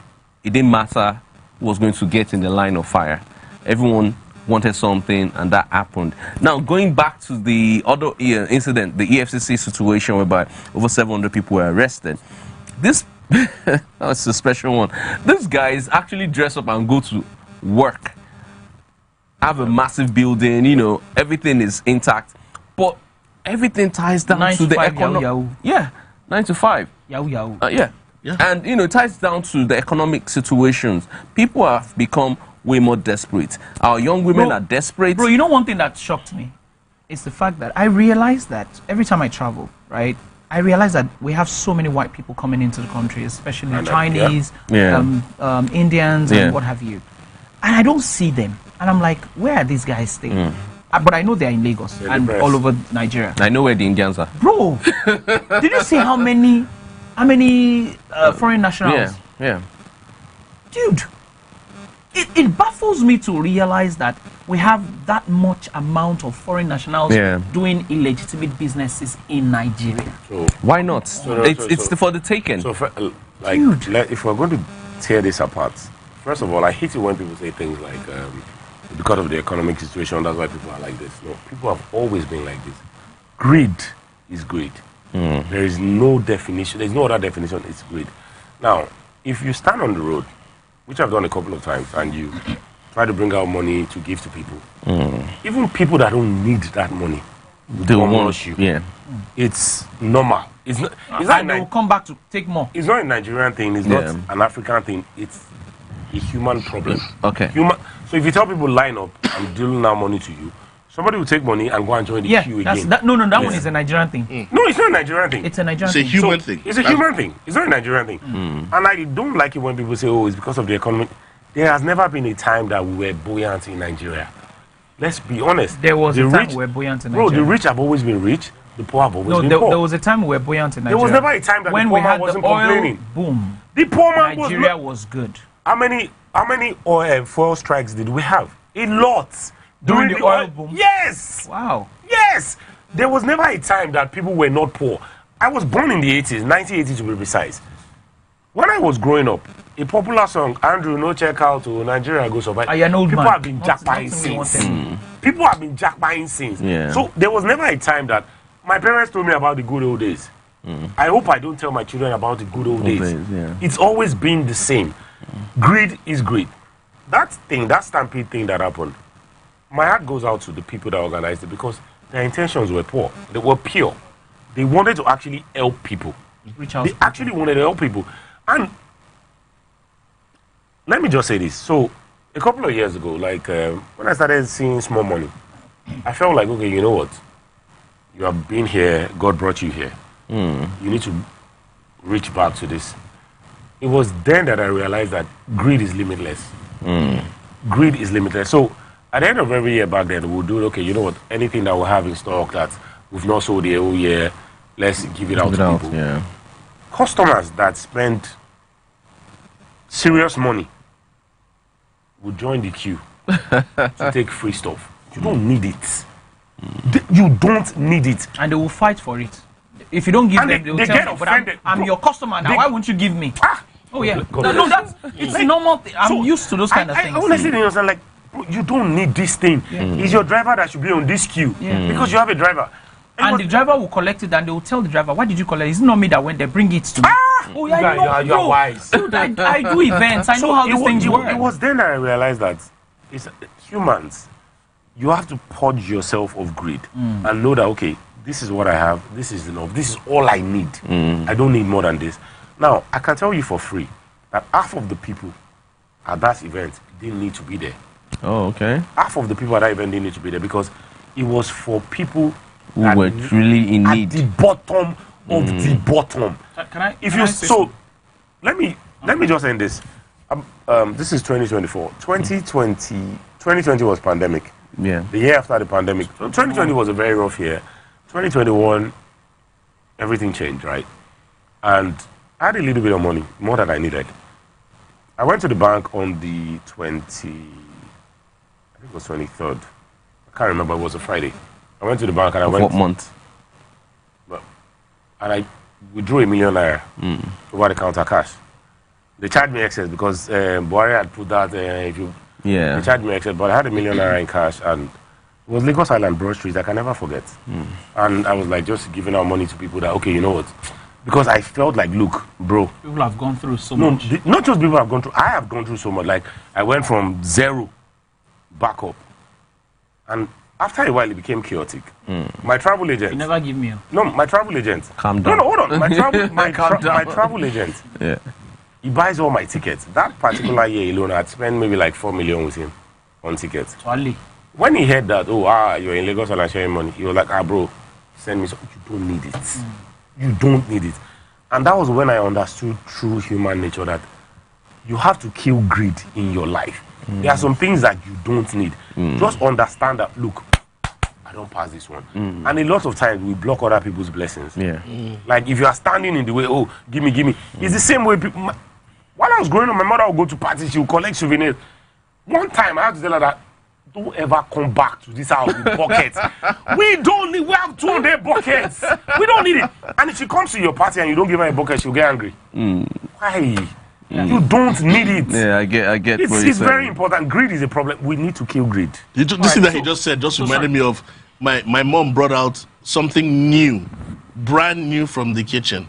it didn't matter who was going to get in the line of fire. Everyone wanted something, and that happened. Now, going back to the other incident, the EFCC situation whereby over 700 people were arrested, this that's a special one. These guys actually dress up and go to work, have a massive building, everything is intact, but everything ties down to the economic. Yeah, 9 to 5. Yeah. And it ties down to the economic situations. People have become way more desperate. Our young women are desperate. Bro, one thing that shocked me is the fact that I realized that every time I travel, right, I realize that we have so many white people coming into the country, especially Chinese, Indians, and what have you. And I don't see them. And I'm like, where are these guys staying? But I know they're in Lagos and all over Nigeria. I know where the Indians are. Bro, did you see how many foreign nationals? Yeah. Dude, it baffles me to realize that we have that much amount of foreign nationals doing illegitimate businesses in Nigeria. So, why not? It's for the taking. So, if we're going to tear this apart, first of all, I hate it when people say things like, because of the economic situation, that's why people are like this. No, people have always been like this. Greed is greed. There is no definition. There's no other definition. It's greed. Now, if you stand on the road, which I've done a couple of times, and you try to bring out money to give to people, even people that don't need that money, they want you. Yeah, it's normal. It's not. And they will come back to take more. It's not a Nigerian thing. It's not an African thing. It's a human problem. Okay. So if you tell people line up, I'm dealing out money to you, somebody will take money and go and join the queue again. That one is a Nigerian thing. No, it's not a Nigerian thing. It's a Nigerian thing. It's a human thing. It's a human thing. It's not a Nigerian thing. And I don't like it when people say, oh, it's because of the economy. There has never been a time that we were buoyant in Nigeria. Let's be honest. There was a time we were buoyant in Nigeria. Bro, the rich have always been rich. The poor have always been poor. There was a time we were buoyant in Nigeria. There was never a time that the poor man wasn't complaining. Boom. The poor man Nigeria was good. How many fuel strikes did we have? A lot. During the oil boom? Yes. Wow. Yes. There was never a time that people were not poor. I was born in the 80s, 1980 to be precise. When I was growing up, a popular song, Andrew, no check out to Nigeria Go Survive. People have been jackpotting since. People have been jackpotting since. Yeah. So there was never a time that my parents told me about the good old days. I hope I don't tell my children about the good old days. It's always been the same. Greed is greed. That stampede thing that happened, my heart goes out to the people that organized it because their intentions were poor. They were pure. They wanted to actually help people. They actually wanted to help people. And let me just say this. So a couple of years ago, when I started seeing small money, I felt like, okay, you know what? You have been here. God brought you here. You need to reach back to this. It was then that I realized that greed is limitless. Greed is limitless. So at the end of every year back then, we'll do, okay, you know what, anything that we have in stock that we've not sold the whole year, let's give it out to people. Yeah. Customers that spend serious money will join the queue to take free stuff. You don't need it. You don't need it. And they will fight for it. If you don't give them, they will tell you, but I'm your customer now, why won't you give me? Oh yeah. It's a normal thing. I'm used to those kind of things. I honestly understand, like, you don't need this thing. It's your driver that should be on this queue because you have a driver. And the driver will collect it and they will tell the driver, why did you collect it? It's not me that went there, bring it to me. Oh yeah, you are wise. Dude, I do events, I know how these things work. It was then that I realized that it's humans. You have to purge yourself of greed and know that, okay, this is what I have, this is enough, this is all I need. I don't need more than this. Now, I can tell you for free that half of the people at that event didn't need to be there. Oh, okay. Half of the people at that event didn't need to be there because it was for people who were really in need. At the bottom of the bottom. Let me just end this. This is 2024. 2020 was pandemic. Yeah. The year after the pandemic. 2020 was a very rough year. 2021, everything changed, right? And I had a little bit of money, more than I needed. I went to the bank on the 23rd. I can't remember, it was a Friday. I went to the bank and What month? And I withdrew *1 million over the counter cash. They charged me excess because Buhari had put that, they charged me excess, but I had *1 million in cash, and it was Lagos Island, Broad Street, I can never forget. And I was like just giving out money to people that, okay, you know what? Because I felt like, look, bro. People have gone through so much. Not just people have gone through, I have gone through so much. Like, I went from 0 back up. And after a while, it became chaotic. My travel agent. You never give me a... No, my travel agent. Calm down. No, hold on. My travel agent. Yeah. He buys all my tickets. That particular year alone, I'd spend maybe like 4 million with him on tickets. Totally. When he heard that, you're in Lagos and I'm sharing money, he was like, bro, send me something. You don't need it. You don't need it. And that was when I understood true human nature, that you have to kill greed in your life. There are some things that you don't need. Just understand that, look, I don't pass this one. And a lot of times we block other people's blessings. Yeah. Like if you are standing in the way, give me. It's the same way people. While I was growing up, my mother would go to parties, she would collect souvenirs. One time I had to tell her that, don't ever come back to this house with buckets. We have 200 buckets. We don't need it. And if she comes to your party and you don't give her a bucket, she'll get angry. Why? You don't need it. Yeah, I get. It's very important. Greed is a problem. We need to kill greed. This thing that he just said just reminded me of my mom brought out something new, brand new from the kitchen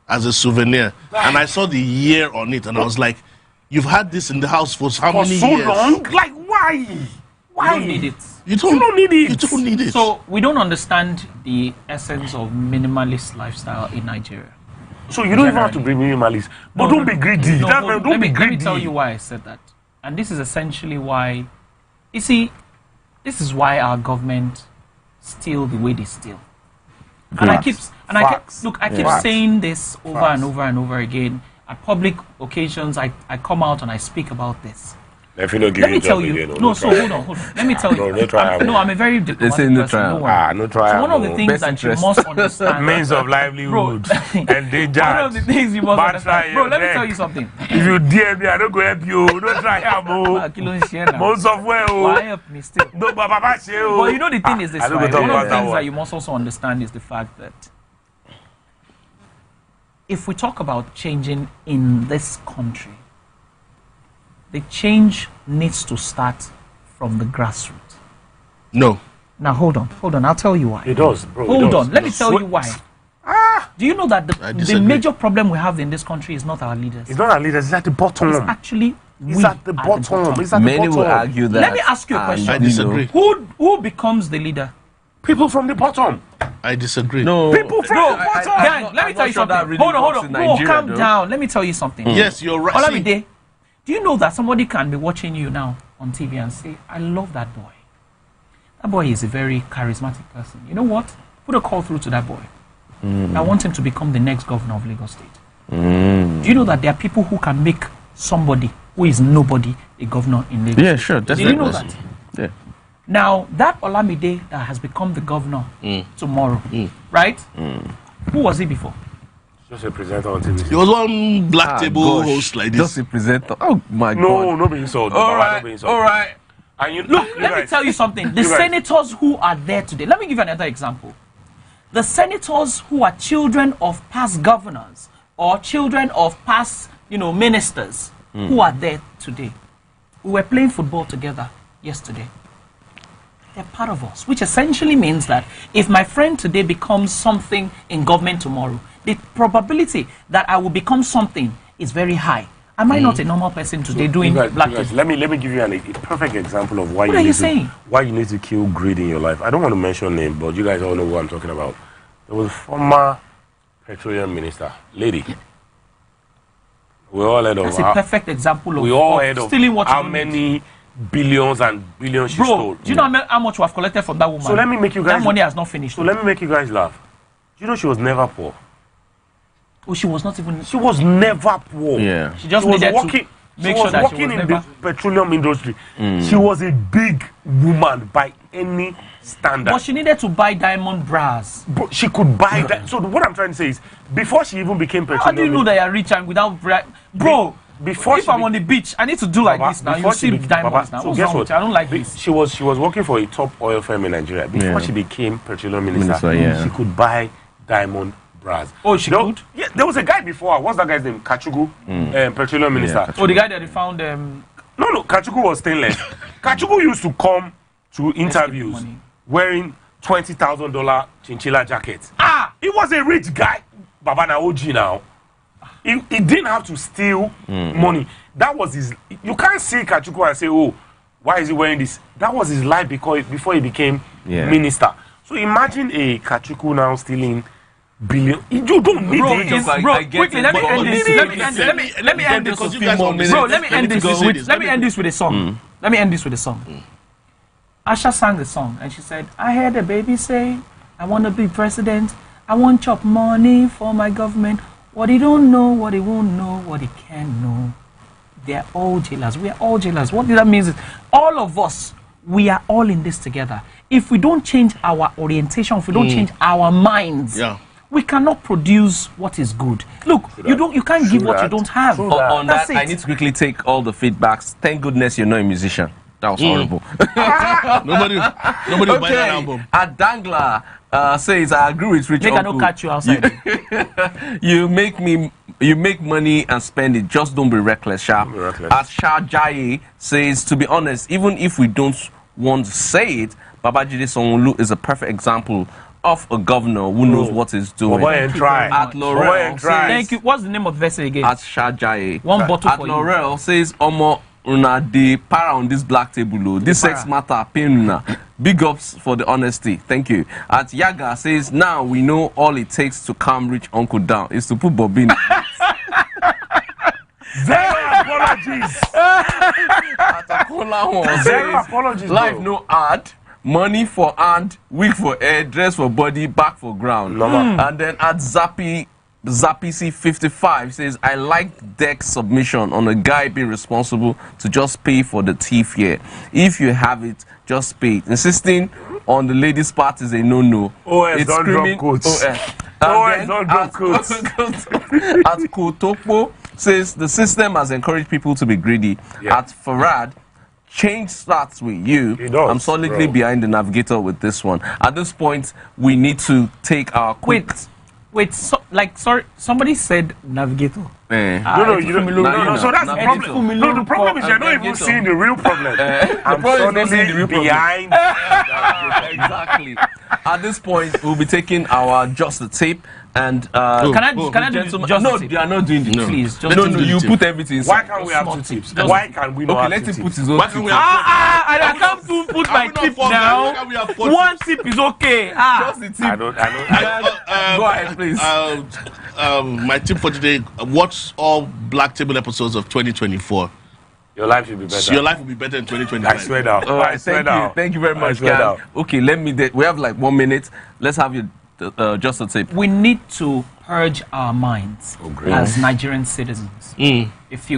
as a souvenir. And I saw the year on it and I was like, you've had this in the house for how many years? For so long? Like, why? Why? You don't need it. You don't need it. You don't need it. So we don't understand the essence of minimalist lifestyle in Nigeria. So you don't even have to be minimalist. But don't be greedy. Don't be greedy. Let me tell you why I said that. And this is essentially why, you see, this is why our government steal the way they steal. And I keep saying this over and over and over again. At public occasions, I come out and I speak about this. If you don't give me tell you. Hold on. Let me tell you. I'm a very diplomatic person. So one of the things that you must understand. Means of livelihood. And danger. One of the things you must understand. Bro, let me tell you something. If you dare me, I don't go help you. Don't try help. Most of why help me still? No, Baba. But you know the thing is this, right? One of the things that you must also understand is the fact that if we talk about changing in this country, the change needs to start from the grassroots. No. Now, hold on. I'll tell you why. It does, bro. Hold on. Let me tell you why. Do you know that the major problem we have in this country is not our leaders? It's not our leaders. It's at the bottom. It's actually It's at the bottom. Many will argue that. Let me ask you a question. I disagree. Who becomes the leader? People from the bottom. I disagree. No. People from the bottom. Gang, let me tell you something. Hold on. Calm down. Let me tell you something. Yes, you're right. Olamide, do you know that somebody can be watching you now on TV and say, I love that boy. That boy is a very charismatic person. You know what? Put a call through to that boy. I want him to become the next governor of Lagos State. Do you know that there are people who can make somebody who is nobody a governor in Lagos? Yeah, sure. Did you know that? Yeah. Now, that Olamide that has become the governor tomorrow, right? Who was he before? Just a presenter on TV. He was one black table host like this. Just a presenter. Oh my God. No being sold. All right. And Look, let me tell you something. The senators who are there today, let me give you another example. The senators who are children of past governors or children of past, ministers who are there today. We were playing football together yesterday. They're part of us, which essentially means that if my friend today becomes something in government tomorrow, the probability that I will become something is very high. Am I not a normal person today doing black things? Let me give you a perfect example of why why you need to kill greed in your life. I don't want to mention name, but you guys all know who I'm talking about. There was a former petroleum minister, lady. We all heard of That's a perfect example of we all heard of stealing what how many billions and billions she stole. Do you know how much we have collected from that woman? So let me make you guys... That money has not finished. So let me make you guys laugh. Do you know she was never poor? Oh, she was not even... She was never poor. Yeah. She just needed to make sure that she was in never... the petroleum industry. She was a big woman by any standard. But she needed to buy diamond bras. But she could buy that. So what I'm trying to say is, before she even became petroleum... How do you know that you're rich and without... Bro... If I'm on the beach, I need to do like this now. You see diamonds now. So guess what? I don't like this. She was working for a top oil firm in Nigeria. Before she became petroleum minister, she could buy diamond bras. Oh, she could? Yeah, there was a guy before. What's that guy's name? Kachugu, petroleum minister. Oh, the guy that they found... No, Kachugu was stainless. Kachugu used to come to interviews wearing $20,000 chinchilla jackets. He was a rich guy. Baba na OG now. He didn't have to steal money. That was his... You can't see Kachuku and say, oh, why is he wearing this? That was his life before he became minister. So imagine a Kachuku now stealing billion. You don't need it. Bro, quickly, let me end this. Let me end this with a song. Let me end this with a song. Asha sang the song and she said, I heard a baby say, I want to be president. I want chop money for my government. What he don't know, what he won't know, what he can know. They're all jailers. We are all jailers. What that means is all of us, we are all in this together. If we don't change our orientation, if we don't change our minds, we cannot produce what is good. Look, you can't give what you don't have. On that, I need to quickly take all the feedbacks. Thank goodness you're not a musician. That was horrible. Nobody will buy that album. Adangla says, I agree with Richard. I don't catch you outside. You make money and spend it. Just don't be reckless, Sha. As Shah Jaye says, to be honest, even if we don't want to say it, Babajide Sanwo-Olu is a perfect example of a governor who knows what he's doing. At Laurel says, thank you. What's the name of the vessel again? At Shah Jaye. One bottle for you. At Laurel says, Omo, una dey para on this black table. This sex matter pain una. Big ups for the honesty. Thank you. At Yaga says, now we know all it takes to calm rich uncle down is to put Bobin. Zero apologies. At Akola Zero apologies. Life no hard. Money for hand, wig for head, dress for body, back for ground. And then at Zappy C55 says, I like Deck's submission on a guy being responsible to just pay for the thief here. If you have it, just pay it. Insisting on the ladies' part is a no-no. OS don't drop quotes. OS don't drop quotes. At Kotopo says, the system has encouraged people to be greedy. At Farad, change starts with you. I'm solidly behind the navigator with this one. At this point, we need to take our quick... Wait, sorry, somebody said navigator. No, so that's the problem. No, the problem is you're not even seeing the real problem. I'm solidly behind. Exactly. At this point, we'll be taking our Just the Tape and can I do just no, they are not doing the please. Just no, you put everything inside. Why can't we have two tips? Why can't we not have two tips? Let him put his own tip. I can't put my tip now. One tip is okay. Just the tip. I don't. Go ahead, please. My tip for today: watch all Black Table episodes of 2024. Your life should be better. Your life will be better in 2025. I swear down. Thank you very much, guys. Okay, we have like 1 minute. Let's have you just a tip. We need to purge our minds as Nigerian citizens. If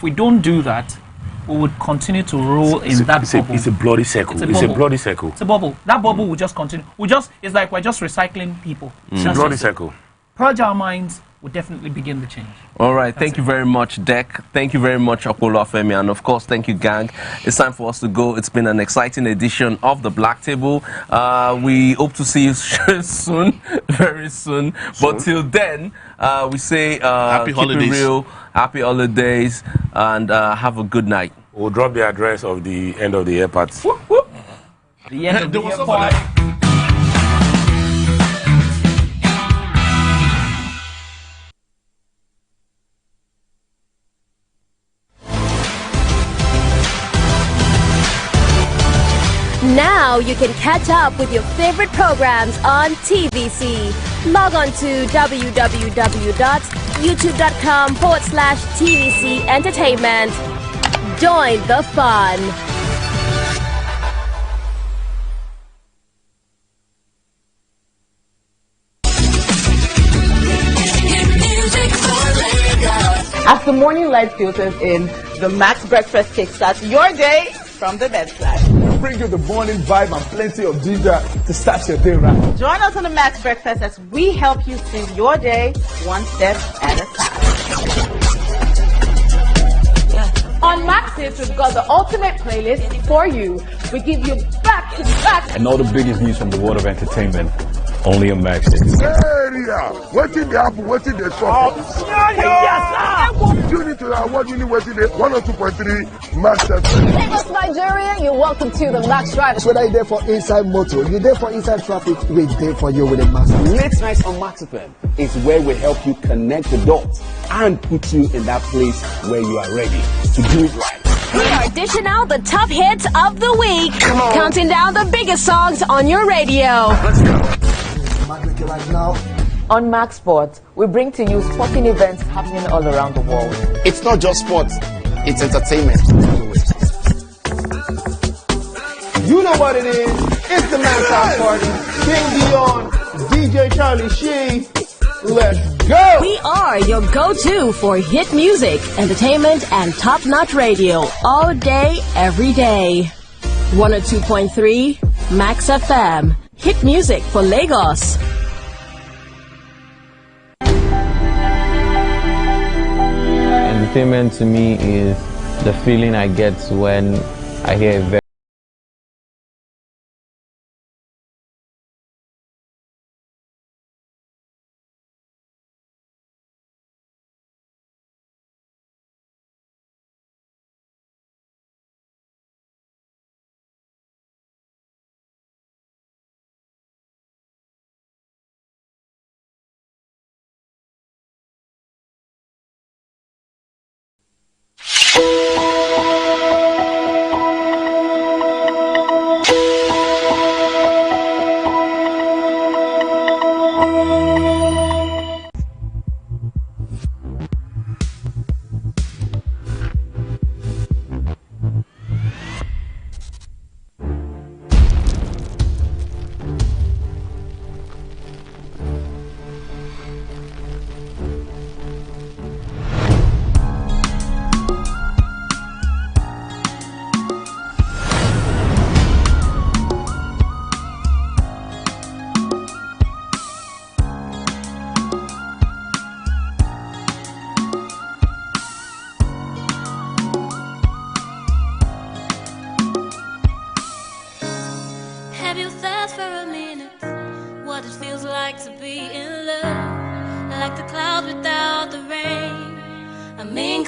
we don't do that, we would continue to rule in that bubble. It's a bloody circle. It's a bloody circle. It's a bubble. That bubble will just continue. It's like we're just recycling people. It's a bloody circle. Purge our minds will definitely begin the change. All right. Thank you very much, Deck. Thank you very much, Apollo Femi. And of course, thank you, gang. It's time for us to go. It's been an exciting edition of the Black Table. We hope to see you soon, very soon. But till then, we say happy holidays. Keep it real, happy holidays, and have a good night. We'll drop the address of the end of the airport. The end of the airport. Now you can catch up with your favorite programs on TVC. Log on to www.youtube.com/TVC Entertainment. Join the fun. As the morning light filters in, the Max Breakfast kickstarts your day from the bedside. We bring you the morning vibe and plenty of ginger to start your day right. Join us on the Max Breakfast as we help you sing your day one step at a time. On Max Hits, we've got the ultimate playlist for you. We give you back to back And all the biggest news from the world of entertainment, only on Max Hits. Waiting the apple, waiting the shop. You need to award you need waiting the 102.3 Max FM. Lagos, Nigeria, you're welcome to the Max Drive. Whether you're there for inside motor, you're there for inside traffic, we're there for you with a Max. Late nights on Max FM is where we help you connect the dots and put you in that place where you are ready to do it right. We are dishing out the top hits of the week, counting down the biggest songs on your radio. Let's go. Right now. On Max Sports, we bring to you sporting events happening all around the world. It's not just sports, it's entertainment. You know what it is. It's the Max House Party. King Dion, DJ Charlie Sheen. Let's go! We are your go-to for hit music, entertainment, and top-notch radio all day, every day. 102.3 Max FM. Hit music for Lagos. Entertainment to me is the feeling I get when I hear a very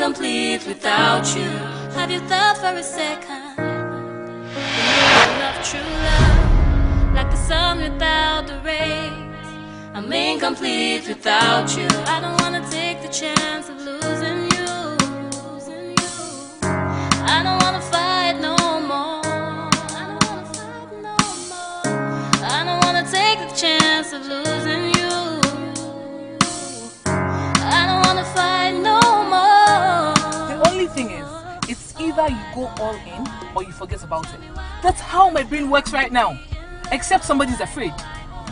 incomplete without you. Have you thought for a second? The meaning of true love, like the sun without the rays. I'm incomplete without you. I don't wanna take the chance of losing you. I don't wanna fight no more. I don't wanna fight no more. I don't wanna take the chance of losing you. I don't wanna fight no more. The only thing is, it's either you go all in or you forget about it. That's how my brain works right now. Except somebody's afraid.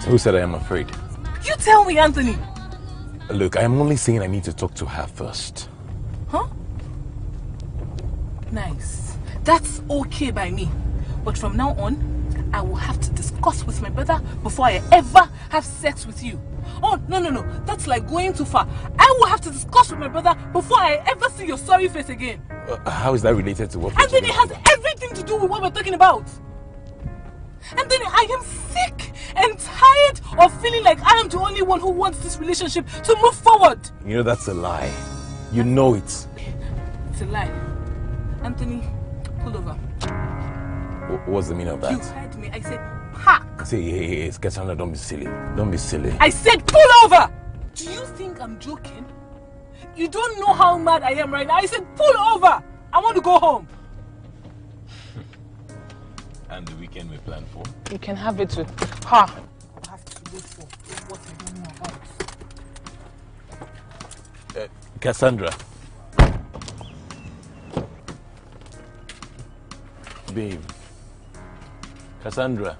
Who said I am afraid? You tell me, Anthony. Look, I am only saying I need to talk to her first. Huh? Nice. That's okay by me. But from now on, I will have to discuss with my brother before I ever have sex with you. Oh, no. That's like going too far. I will have to discuss with my brother before I ever see your sorry face again. How is that related to what? Anthony, it has everything to do with what we're talking about. Anthony, I am sick and tired of feeling like I am the only one who wants this relationship to move forward. You know that's a lie. You know it. It's a lie. Anthony, pull over. What's the meaning of that? You heard me. I said park. Say, hey, Cassandra, don't be silly. Don't be silly. I said pull over. Do you think I'm joking? You don't know how mad I am right now. I said pull over. I want to go home. And the weekend we plan for? You can have it with her. I have to wait for what I don't know about. Cassandra. Babe. Cassandra.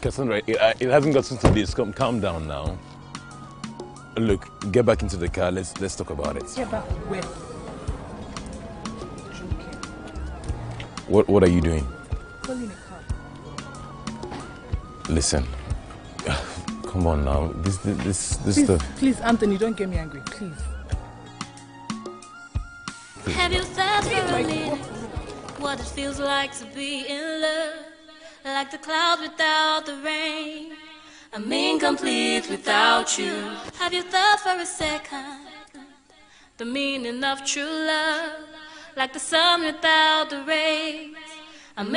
Cassandra, it hasn't gotten to this. Calm down now. Look, get back into the car. Let's talk about it. Get back where? What are you doing? Pulling a car. Listen. Come on now. This please, stuff. Please, Anthony, don't get me angry, please. Have you thought for a minute what it feels like to be in love? Like the clouds without the rain, I'm incomplete without you. Have you thought for a second the meaning of true love? Like the sun without the rays, I'm